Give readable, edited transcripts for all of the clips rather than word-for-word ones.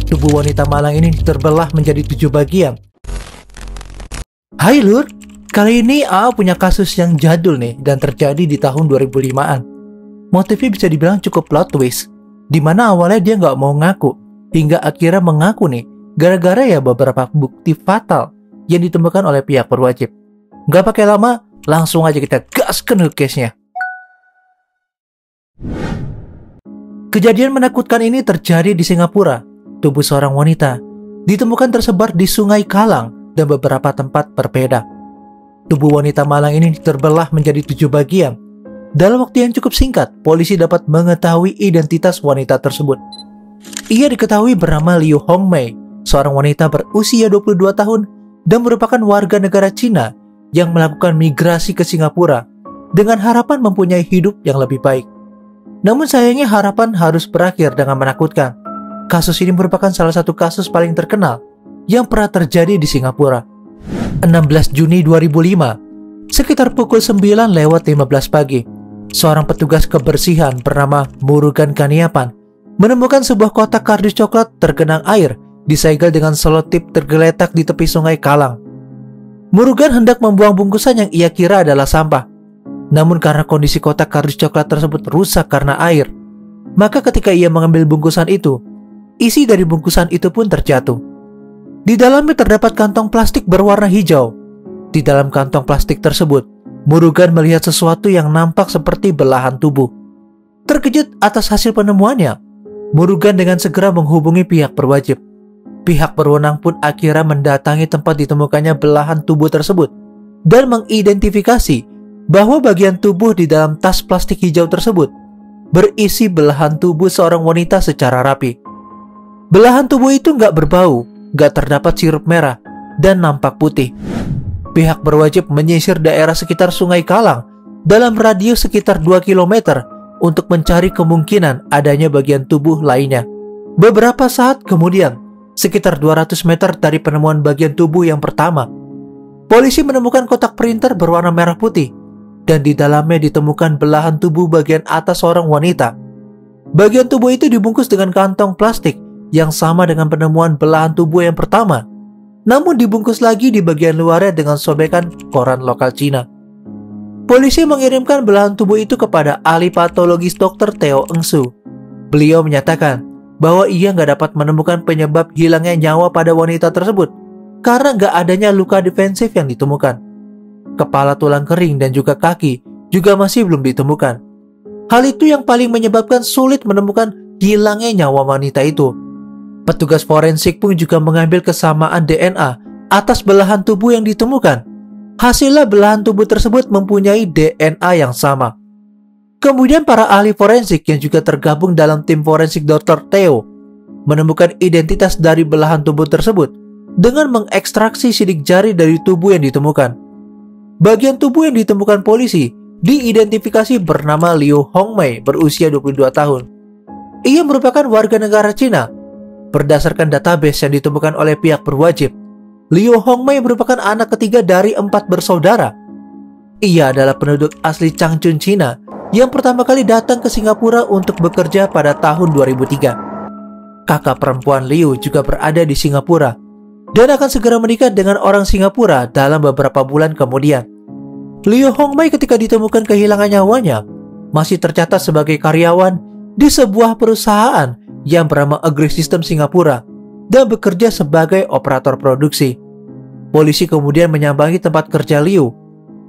Tubuh wanita malang ini terbelah menjadi 7 bagian. Hai Lur, kali ini AA punya kasus yang jadul nih dan terjadi di tahun 2005-an. Motifnya bisa dibilang cukup plot twist, dimana awalnya dia nggak mau ngaku, hingga akhirnya mengaku nih, gara-gara ya beberapa bukti fatal yang ditemukan oleh pihak berwajib. Nggak pakai lama, langsung aja kita gaskan ke case-nya. Kejadian menakutkan ini terjadi di Singapura. Tubuh seorang wanita ditemukan tersebar di Sungai Kalang dan beberapa tempat berbeda. Tubuh wanita malang ini terbelah menjadi 7 bagian. Dalam waktu yang cukup singkat, polisi dapat mengetahui identitas wanita tersebut. Ia diketahui bernama Liu Hongmei, seorang wanita berusia 22 tahun dan merupakan warga negara Cina yang melakukan migrasi ke Singapura dengan harapan mempunyai hidup yang lebih baik. Namun sayangnya harapan harus berakhir dengan menakutkan. Kasus ini merupakan salah satu kasus paling terkenal yang pernah terjadi di Singapura. 16 Juni 2005, sekitar pukul 9:15 pagi, seorang petugas kebersihan bernama Murugan Kaniapan menemukan sebuah kotak kardus coklat tergenang air disegel dengan selotip tergeletak di tepi Sungai Kalang. Murugan hendak membuang bungkusan yang ia kira adalah sampah. Namun karena kondisi kotak kardus coklat tersebut rusak karena air, maka ketika ia mengambil bungkusan itu, isi dari bungkusan itu pun terjatuh. Di dalamnya terdapat kantong plastik berwarna hijau. Di dalam kantong plastik tersebut, Murugan melihat sesuatu yang nampak seperti belahan tubuh. Terkejut atas hasil penemuannya, Murugan dengan segera menghubungi pihak berwajib. Pihak berwenang pun akhirnya mendatangi tempat ditemukannya belahan tubuh tersebut dan mengidentifikasi bahwa bagian tubuh di dalam tas plastik hijau tersebut berisi belahan tubuh seorang wanita secara rapi. Belahan tubuh itu nggak berbau, nggak terdapat sirup merah, dan nampak putih. Pihak berwajib menyisir daerah sekitar Sungai Kalang dalam radius sekitar 2 km untuk mencari kemungkinan adanya bagian tubuh lainnya. Beberapa saat kemudian, sekitar 200 meter dari penemuan bagian tubuh yang pertama, polisi menemukan kotak printer berwarna merah putih, dan di dalamnya ditemukan belahan tubuh bagian atas seorang wanita. Bagian tubuh itu dibungkus dengan kantong plastik yang sama dengan penemuan belahan tubuh yang pertama, namun dibungkus lagi di bagian luarnya dengan sobekan koran lokal Cina. Polisi mengirimkan belahan tubuh itu kepada ahli patologis Dr. Theo Eng Su. Beliau menyatakan bahwa ia nggak dapat menemukan penyebab hilangnya nyawa pada wanita tersebut karena nggak adanya luka defensif yang ditemukan. Kepala, tulang kering, dan juga kaki juga masih belum ditemukan. Hal itu yang paling menyebabkan sulit menemukan hilangnya nyawa wanita itu. Petugas forensik pun juga mengambil kesamaan DNA atas belahan tubuh yang ditemukan. Hasilnya belahan tubuh tersebut mempunyai DNA yang sama. Kemudian para ahli forensik yang juga tergabung dalam tim forensik Dr. Theo menemukan identitas dari belahan tubuh tersebut dengan mengekstraksi sidik jari dari tubuh yang ditemukan. Bagian tubuh yang ditemukan polisi diidentifikasi bernama Liu Hongmei berusia 22 tahun. Ia merupakan warga negara Cina. Berdasarkan database yang ditemukan oleh pihak berwajib, Liu Hongmei merupakan anak ketiga dari 4 bersaudara. Ia adalah penduduk asli Changchun, Cina, yang pertama kali datang ke Singapura untuk bekerja pada tahun 2003. Kakak perempuan Liu juga berada di Singapura dan akan segera menikah dengan orang Singapura dalam beberapa bulan kemudian. Liu Hongmei ketika ditemukan kehilangan nyawanya masih tercatat sebagai karyawan di sebuah perusahaan yang bernama Agrisystem Singapura dan bekerja sebagai operator produksi. Polisi kemudian menyambangi tempat kerja Liu.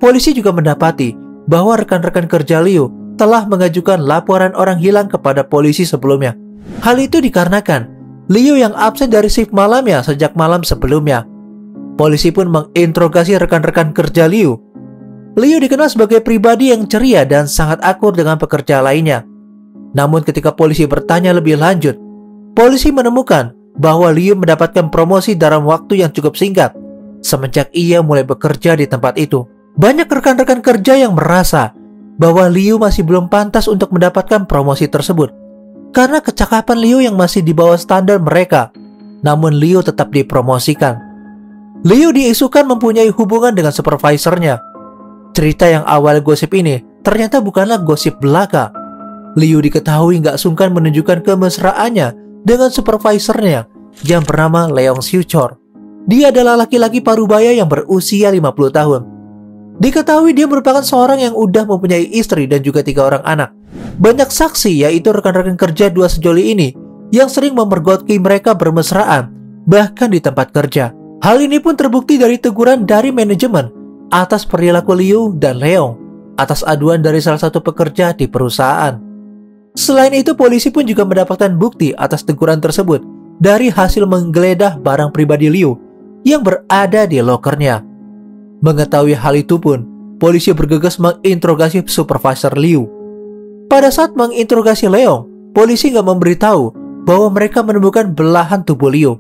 Polisi juga mendapati bahwa rekan-rekan kerja Liu telah mengajukan laporan orang hilang kepada polisi sebelumnya. Hal itu dikarenakan Liu yang absen dari shift malamnya sejak malam sebelumnya. Polisi pun menginterogasi rekan-rekan kerja Liu. Liu dikenal sebagai pribadi yang ceria dan sangat akur dengan pekerja lainnya. Namun ketika polisi bertanya lebih lanjut, polisi menemukan bahwa Liu mendapatkan promosi dalam waktu yang cukup singkat semenjak ia mulai bekerja di tempat itu. Banyak rekan-rekan kerja yang merasa bahwa Liu masih belum pantas untuk mendapatkan promosi tersebut karena kecakapan Liu yang masih di bawah standar mereka. Namun Liu tetap dipromosikan. Liu diisukan mempunyai hubungan dengan supervisornya. Cerita yang awal gosip ini ternyata bukanlah gosip belaka. Liu diketahui nggak sungkan menunjukkan kemesraannya dengan supervisornya yang bernama Leong Xiuchor. Dia adalah laki-laki parubaya yang berusia 50 tahun. Diketahui dia merupakan seorang yang udah mempunyai istri dan juga 3 orang anak. Banyak saksi, yaitu rekan-rekan kerja dua sejoli ini, yang sering memergoki mereka bermesraan, bahkan di tempat kerja. Hal ini pun terbukti dari teguran dari manajemen atas perilaku Liu dan Leong atas aduan dari salah satu pekerja di perusahaan. Selain itu, polisi pun juga mendapatkan bukti atas teguran tersebut dari hasil menggeledah barang pribadi Liu yang berada di lokernya. Mengetahui hal itu pun, polisi bergegas menginterogasi supervisor Liu. Pada saat menginterogasi Leong, polisi nggak memberitahu bahwa mereka menemukan belahan tubuh Liu.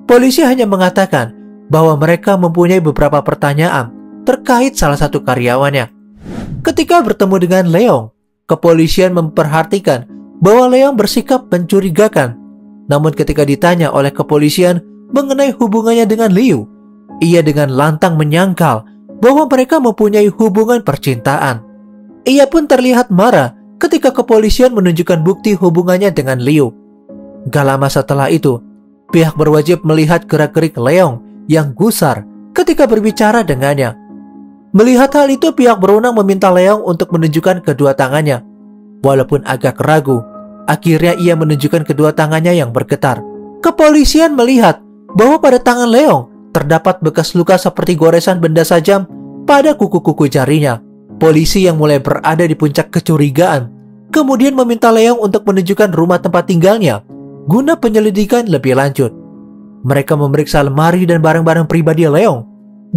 Polisi hanya mengatakan bahwa mereka mempunyai beberapa pertanyaan terkait salah satu karyawannya. Ketika bertemu dengan Leong, kepolisian memperhatikan bahwa Leong bersikap mencurigakan. Namun ketika ditanya oleh kepolisian mengenai hubungannya dengan Liu, ia dengan lantang menyangkal bahwa mereka mempunyai hubungan percintaan. Ia pun terlihat marah ketika kepolisian menunjukkan bukti hubungannya dengan Liu. Gak lama setelah itu, pihak berwajib melihat gerak-gerik Leong yang gusar ketika berbicara dengannya. Melihat hal itu, pihak berwenang meminta Leong untuk menunjukkan kedua tangannya. Walaupun agak ragu, akhirnya ia menunjukkan kedua tangannya yang bergetar. Kepolisian melihat bahwa pada tangan Leong terdapat bekas luka seperti goresan benda tajam pada kuku-kuku jarinya. Polisi yang mulai berada di puncak kecurigaan kemudian meminta Leong untuk menunjukkan rumah tempat tinggalnya guna penyelidikan lebih lanjut. Mereka memeriksa lemari dan barang-barang pribadi Leong,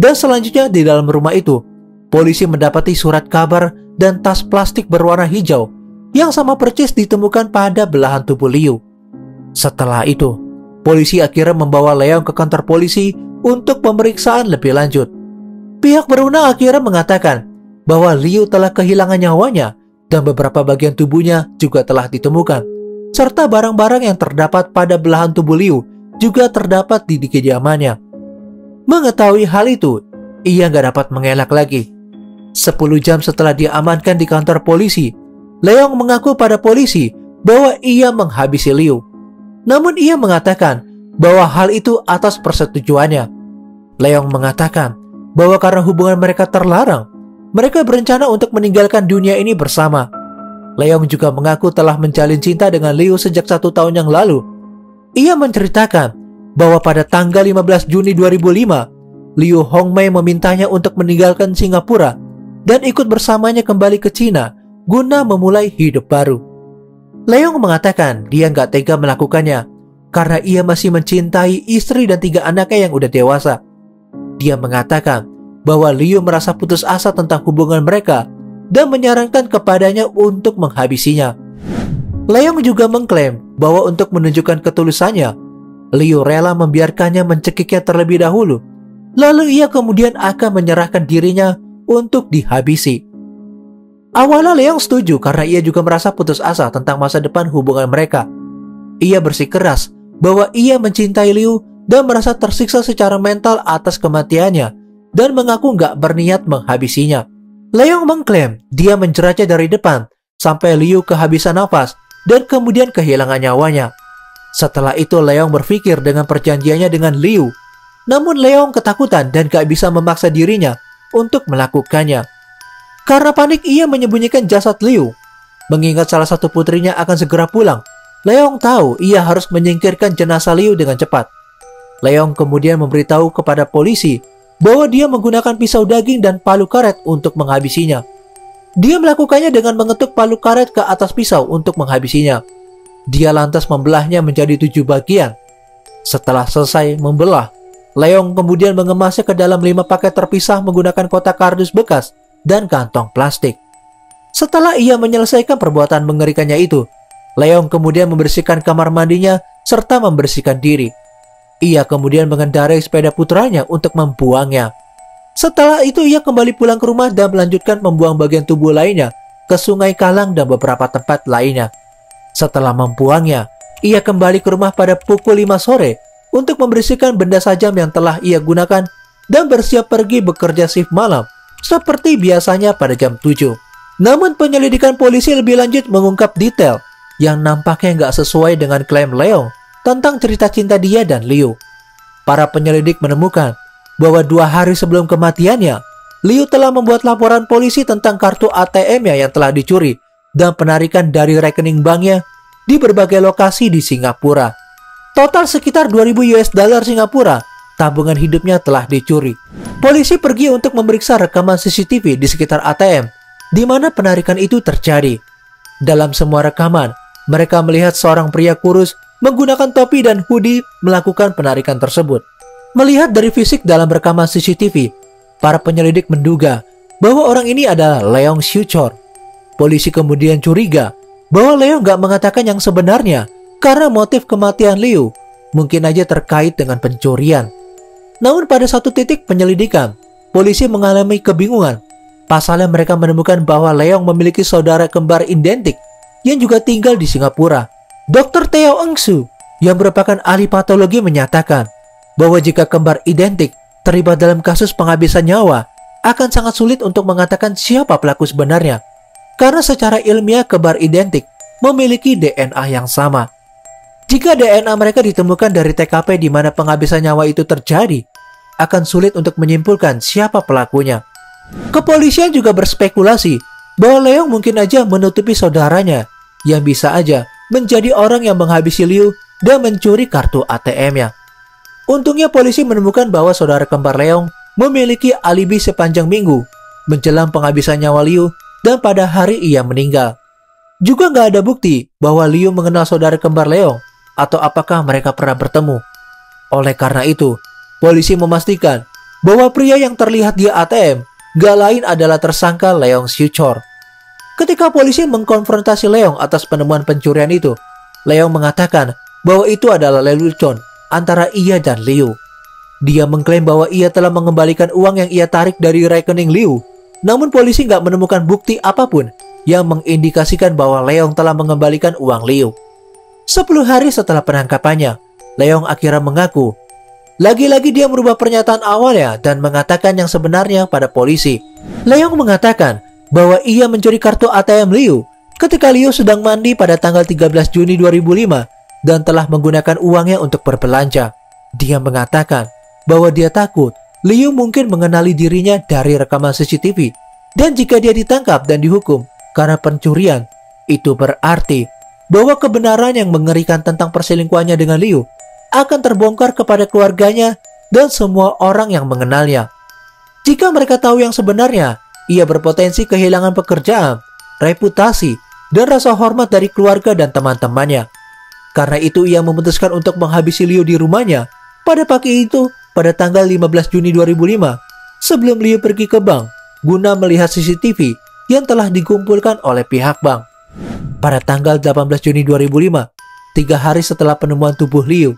dan selanjutnya di dalam rumah itu polisi mendapati surat kabar dan tas plastik berwarna hijau yang sama persis ditemukan pada belahan tubuh Liu. Setelah itu, polisi akhirnya membawa Leong ke kantor polisi untuk pemeriksaan lebih lanjut. Pihak berwenang akhirnya mengatakan bahwa Liu telah kehilangan nyawanya dan beberapa bagian tubuhnya juga telah ditemukan, serta barang-barang yang terdapat pada belahan tubuh Liu juga terdapat di kediamannya. Mengetahui hal itu, ia nggak dapat mengelak lagi. 10 jam setelah diamankan di kantor polisi, Leong mengaku pada polisi bahwa ia menghabisi Liu. Namun ia mengatakan bahwa hal itu atas persetujuannya. Leong mengatakan bahwa karena hubungan mereka terlarang, mereka berencana untuk meninggalkan dunia ini bersama. Leong juga mengaku telah menjalin cinta dengan Liu sejak 1 tahun yang lalu. Ia menceritakan bahwa pada tanggal 15 Juni 2005, Liu Hongmei memintanya untuk meninggalkan Singapura dan ikut bersamanya kembali ke Cina guna memulai hidup baru. Leong mengatakan dia nggak tega melakukannya karena ia masih mencintai istri dan 3 anaknya yang udah dewasa. Dia mengatakan bahwa Liu merasa putus asa tentang hubungan mereka dan menyarankan kepadanya untuk menghabisinya. Leong juga mengklaim bahwa untuk menunjukkan ketulusannya, Liu rela membiarkannya mencekiknya terlebih dahulu, lalu ia kemudian akan menyerahkan dirinya untuk dihabisi. Awalnya Leong setuju karena ia juga merasa putus asa tentang masa depan hubungan mereka. Ia bersikeras bahwa ia mencintai Liu dan merasa tersiksa secara mental atas kematiannya dan mengaku nggak berniat menghabisinya. Leong mengklaim dia menjeratnya dari depan sampai Liu kehabisan nafas dan kemudian kehilangan nyawanya. Setelah itu Leong berpikir dengan perjanjiannya dengan Liu, namun Leong ketakutan dan gak bisa memaksa dirinya untuk melakukannya. Karena panik ia menyembunyikan jasad Liu. Mengingat salah satu putrinya akan segera pulang, Leong tahu ia harus menyingkirkan jenazah Liu dengan cepat. Leong kemudian memberitahu kepada polisi bahwa dia menggunakan pisau daging dan palu karet untuk menghabisinya. Dia melakukannya dengan mengetuk palu karet ke atas pisau untuk menghabisinya. Dia lantas membelahnya menjadi 7 bagian. Setelah selesai membelah, Leong kemudian mengemasnya ke dalam 5 paket terpisah menggunakan kotak kardus bekas dan kantong plastik. Setelah ia menyelesaikan perbuatan mengerikannya itu, Leong kemudian membersihkan kamar mandinya serta membersihkan diri. Ia kemudian mengendarai sepeda putranya untuk membuangnya. Setelah itu ia kembali pulang ke rumah dan melanjutkan membuang bagian tubuh lainnya ke Sungai Kalang dan beberapa tempat lainnya. Setelah membuangnya, ia kembali ke rumah pada pukul 5 sore untuk membersihkan benda tajam yang telah ia gunakan dan bersiap pergi bekerja shift malam seperti biasanya pada jam 7. Namun penyelidikan polisi lebih lanjut mengungkap detail yang nampaknya nggak sesuai dengan klaim Leong tentang cerita cinta dia dan Liu. Para penyelidik menemukan bahwa 2 hari sebelum kematiannya, Liu telah membuat laporan polisi tentang kartu ATM-nya yang telah dicuri dan penarikan dari rekening banknya di berbagai lokasi di Singapura. Total sekitar 2.000 US dollar Singapura tabungan hidupnya telah dicuri. Polisi pergi untuk memeriksa rekaman CCTV di sekitar ATM di mana penarikan itu terjadi. Dalam semua rekaman, mereka melihat seorang pria kurus menggunakan topi dan hoodie melakukan penarikan tersebut. Melihat dari fisik dalam rekaman CCTV, para penyelidik menduga bahwa orang ini adalah Leong Siuchor. Polisi kemudian curiga bahwa Leong gak mengatakan yang sebenarnya karena motif kematian Liu mungkin aja terkait dengan pencurian. Namun pada satu titik penyelidikan, polisi mengalami kebingungan. Pasalnya mereka menemukan bahwa Leong memiliki saudara kembar identik yang juga tinggal di Singapura. Dr. Teo Eng Su yang merupakan ahli patologi menyatakan bahwa jika kembar identik terlibat dalam kasus penghabisan nyawa, akan sangat sulit untuk mengatakan siapa pelaku sebenarnya. Karena secara ilmiah kembar identik memiliki DNA yang sama. Jika DNA mereka ditemukan dari TKP di mana penghabisan nyawa itu terjadi, akan sulit untuk menyimpulkan siapa pelakunya. Kepolisian juga berspekulasi bahwa Leong mungkin aja menutupi saudaranya yang bisa aja menjadi orang yang menghabisi Liu dan mencuri kartu ATM-nya. Untungnya polisi menemukan bahwa saudara kembar Leong memiliki alibi sepanjang minggu menjelang penghabisan nyawa Liu dan pada hari ia meninggal. Juga nggak ada bukti bahwa Liu mengenal saudara kembar Leong atau apakah mereka pernah bertemu. Oleh karena itu, polisi memastikan bahwa pria yang terlihat di ATM gak lain adalah tersangka Leong Siuchor. Ketika polisi mengkonfrontasi Leong atas penemuan pencurian itu, Leong mengatakan bahwa itu adalah lelucon antara ia dan Liu. Dia mengklaim bahwa ia telah mengembalikan uang yang ia tarik dari rekening Liu, namun polisi nggak menemukan bukti apapun yang mengindikasikan bahwa Leong telah mengembalikan uang Liu. 10 hari setelah penangkapannya, Leong akhirnya mengaku. Lagi-lagi dia merubah pernyataan awalnya dan mengatakan yang sebenarnya pada polisi. Leong mengatakan bahwa ia mencuri kartu ATM Liu ketika Liu sedang mandi pada tanggal 13 Juni 2005 dan telah menggunakan uangnya untuk berbelanja. Dia mengatakan bahwa dia takut Liu mungkin mengenali dirinya dari rekaman CCTV dan jika dia ditangkap dan dihukum karena pencurian, itu berarti bahwa kebenaran yang mengerikan tentang perselingkuhannya dengan Liu akan terbongkar kepada keluarganya dan semua orang yang mengenalnya. Jika mereka tahu yang sebenarnya, ia berpotensi kehilangan pekerjaan, reputasi, dan rasa hormat dari keluarga dan teman-temannya. Karena itu ia memutuskan untuk menghabisi Liu di rumahnya pada pagi itu pada tanggal 15 Juni 2005 sebelum Liu pergi ke bank guna melihat CCTV yang telah dikumpulkan oleh pihak bank. Pada tanggal 18 Juni 2005, 3 hari setelah penemuan tubuh Liu,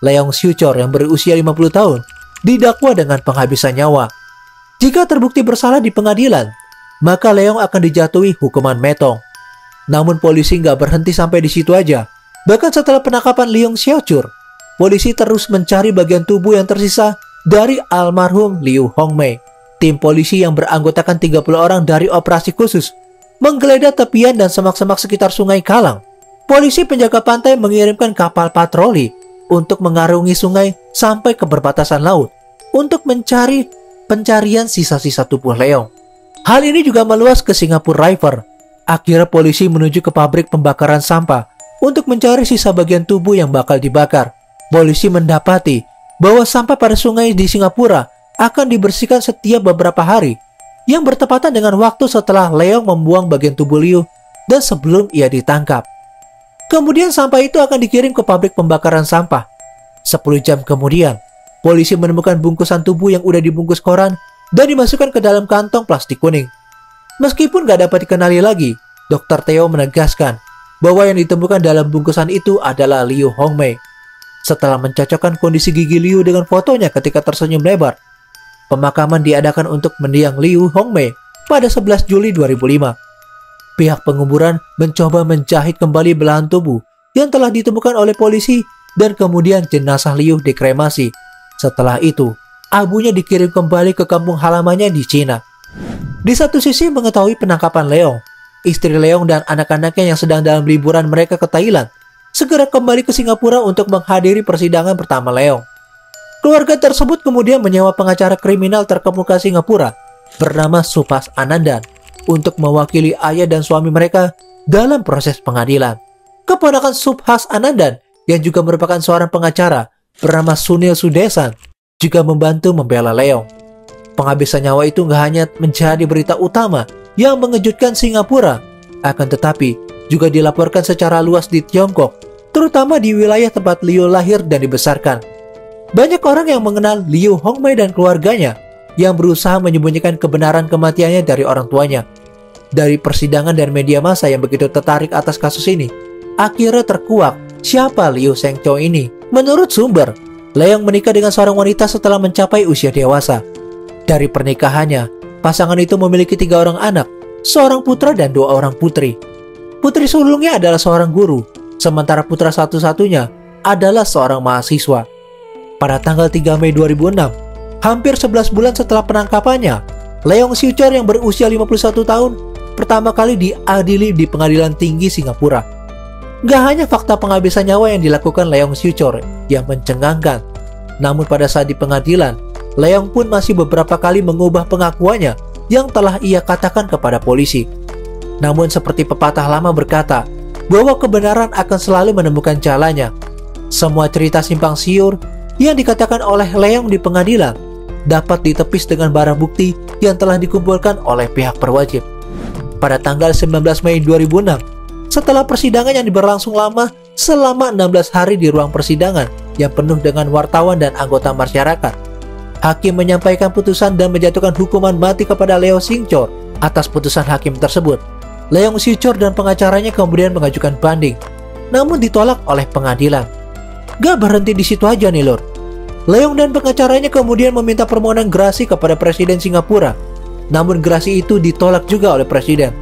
Leong Siuchor yang berusia 50 tahun didakwa dengan penghabisan nyawa. Jika terbukti bersalah di pengadilan, maka Leong akan dijatuhi hukuman metong. Namun polisi nggak berhenti sampai di situ aja. Bahkan setelah penangkapan Leong Siuchor, polisi terus mencari bagian tubuh yang tersisa dari almarhum Liu Hongmei. Tim polisi yang beranggotakan 30 orang dari operasi khusus menggeledah tepian dan semak-semak sekitar Sungai Kalang. Polisi penjaga pantai mengirimkan kapal patroli untuk mengarungi sungai sampai ke perbatasan laut untuk mencari pencarian sisa-sisa tubuh Leong. Hal ini juga meluas ke Singapore River. Akhirnya polisi menuju ke pabrik pembakaran sampah untuk mencari sisa bagian tubuh yang bakal dibakar. Polisi mendapati bahwa sampah pada sungai di Singapura akan dibersihkan setiap beberapa hari, yang bertepatan dengan waktu setelah Leong membuang bagian tubuh Liu dan sebelum ia ditangkap. Kemudian sampah itu akan dikirim ke pabrik pembakaran sampah. 10 jam kemudian, polisi menemukan bungkusan tubuh yang udah dibungkus koran dan dimasukkan ke dalam kantong plastik kuning. Meskipun gak dapat dikenali lagi, Dr. Teo menegaskan bahwa yang ditemukan dalam bungkusan itu adalah Liu Hongmei. Setelah mencocokkan kondisi gigi Liu dengan fotonya ketika tersenyum lebar, pemakaman diadakan untuk mendiang Liu Hongmei pada 11 Juli 2005. Pihak penguburan mencoba menjahit kembali belahan tubuh yang telah ditemukan oleh polisi dan kemudian jenazah Liu dikremasi. Setelah itu, abunya dikirim kembali ke kampung halamannya di Cina. Di satu sisi mengetahui penangkapan Leong, istri Leong dan anak-anaknya yang sedang dalam liburan mereka ke Thailand segera kembali ke Singapura untuk menghadiri persidangan pertama Leong. Keluarga tersebut kemudian menyewa pengacara kriminal terkemuka Singapura bernama Subhas Anandan untuk mewakili ayah dan suami mereka dalam proses pengadilan. Keponakan Subhas Anandan yang juga merupakan seorang pengacara bernama Sunil Sudesan juga membantu membela Leong. Penghabisan nyawa itu nggak hanya menjadi berita utama yang mengejutkan Singapura, akan tetapi juga dilaporkan secara luas di Tiongkok, terutama di wilayah tempat Liu lahir dan dibesarkan. Banyak orang yang mengenal Liu Hongmei dan keluarganya yang berusaha menyembunyikan kebenaran kematiannya dari orang tuanya. Dari persidangan dan media massa yang begitu tertarik atas kasus ini, akhirnya terkuak siapa Liu Shengchou ini. Menurut sumber, Leong menikah dengan seorang wanita setelah mencapai usia dewasa. Dari pernikahannya, pasangan itu memiliki 3 orang anak, seorang putra dan 2 orang putri. Putri sulungnya adalah seorang guru, sementara putra satu-satunya adalah seorang mahasiswa. Pada tanggal 3 Mei 2006, hampir 11 bulan setelah penangkapannya, Leong Siuchor yang berusia 51 tahun pertama kali diadili di Pengadilan Tinggi Singapura. Gak hanya fakta penghabisan nyawa yang dilakukan Leong Siuchor yang mencengangkan, namun pada saat di pengadilan, Leong pun masih beberapa kali mengubah pengakuannya yang telah ia katakan kepada polisi. Namun seperti pepatah lama berkata, bahwa kebenaran akan selalu menemukan jalannya. Semua cerita simpang siur yang dikatakan oleh Leong di pengadilan dapat ditepis dengan barang bukti yang telah dikumpulkan oleh pihak berwajib. Pada tanggal 19 Mei 2006, setelah persidangan yang berlangsung lama selama 16 hari di ruang persidangan yang penuh dengan wartawan dan anggota masyarakat, hakim menyampaikan putusan dan menjatuhkan hukuman mati kepada Leo Siuchor. Atas putusan hakim tersebut, Leong Siuchor dan pengacaranya kemudian mengajukan banding, namun ditolak oleh pengadilan. Gak berhenti di situ aja nih lor. Leong dan pengacaranya kemudian meminta permohonan gerasi kepada Presiden Singapura, namun gerasi itu ditolak juga oleh Presiden.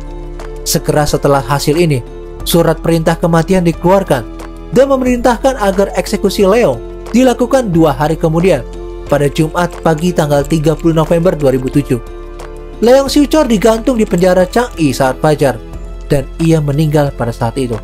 Segera setelah hasil ini, surat perintah kematian dikeluarkan dan memerintahkan agar eksekusi Leong dilakukan 2 hari kemudian, pada Jumat pagi tanggal 30 November 2007. Leong Siuchor digantung di penjara Changi saat fajar dan ia meninggal pada saat itu.